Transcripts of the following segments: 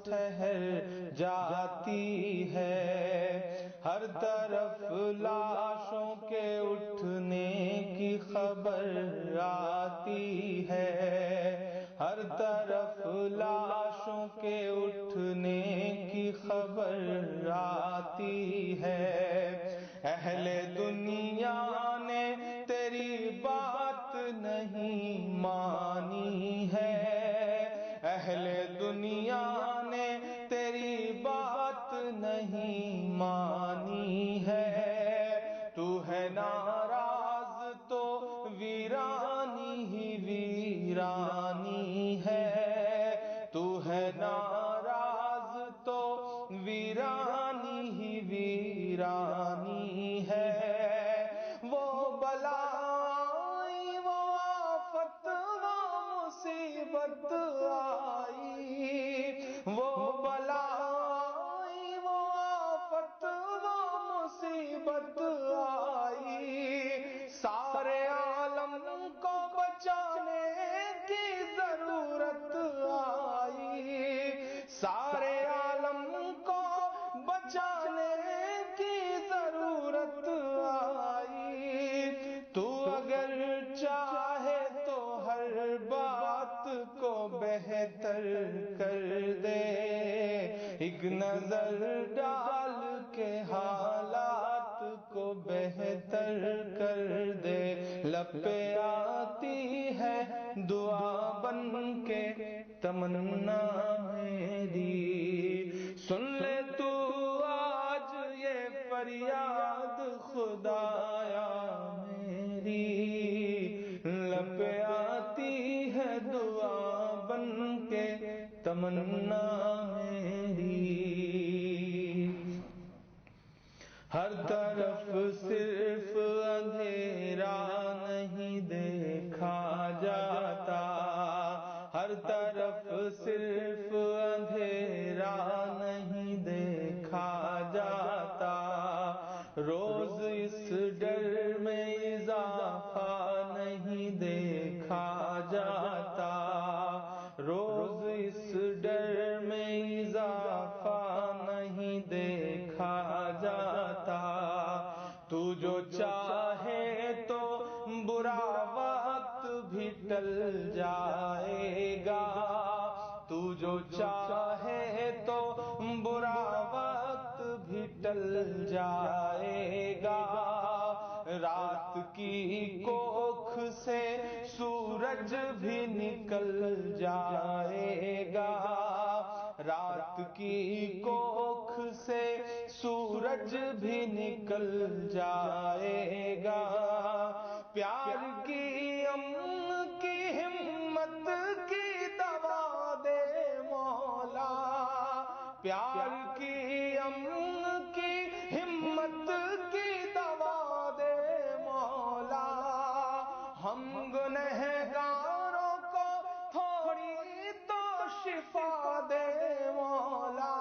ٹھہر جاتی ہے، ہر طرف لاشوں کے اٹھنے کی خبر آتی ہے، ہر طرف لاشوں کے اٹھنے کی خبر آتی ہے۔ اہل دنیا نے تیری بات نہیں مانی ہے، اہل دنیا نے تیری بات نہیں مانی ہے، تو ہے ناراض تو ویرانی ہی ویرانی ہے، تو ہے ناراض تو ویرانی ہی ویرانی ہے۔ وہ بلا آئی، وہ آفت، وہ مصیبت آئی، وہ بلا آئی، وہ آفت، وہ مصیبت آئی، سارے عالم کو بچانے کی ضرورت آئی، سارے عالم کو بچانے کی ضرورت آئی، تو اگر چاہے تو ہر بات کو بہتر کر دے، ایک نظر ڈال کے حالات کو بہتر کر دے، لب پہ آتی ہے دعا بن کے تمنا میری، سن لے تو آج یہ فریاد خدایا میری، لب پہ آتی ہے دعا بن کے تمنا میری۔ ہر طرف صرف اندھیرا نہیں دیکھا جاتا، ہر طرف صرف اندھیرا نہیں دیکھا جاتا، روز اس ڈر میں اضافہ نہیں دیکھا جاتا، روز اس ڈر میں اضافہ نہیں دیکھا جاتا، تو جو چاہے تو برا وقت بھی ٹل جائے گا، تو جو چاہے تو برا وقت بھی ٹل جائے گا، رات کی کوکھ سے سورج بھی نکل جائے گا، رات کی کوکھ سے سورج بھی نکل جائے گا، پیار کی امن کی ہمت کی دوا دے مولا، پیار کی امن کی ہمت کی دوا دے مولا، ہم گنہگاروں کو تھوڑی تو شفا دے مولا،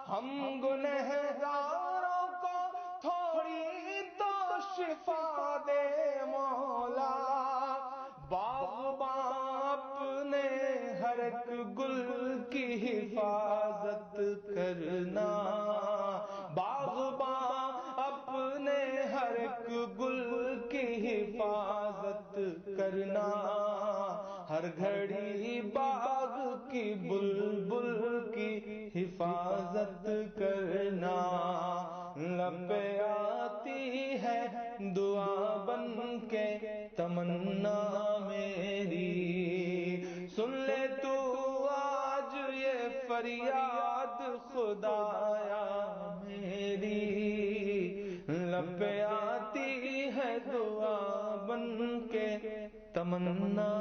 ہم گنہگاروں کو تھوڑی تو شفا دے مولا، باغباں اپنے ہر ایک گل کی حفاظت کرنا، باغباں اپنے ہر ایک گل کی حفاظت کرنا، ہر گھڑی باغ کی بلبل کی حفاظت کرنا، لب پہ آتی ہے دعا بن کے تمنا میری، سن لے تو آج یہ فریاد خدایا میری، لب پہ آتی ہے دعا بن کے تمنا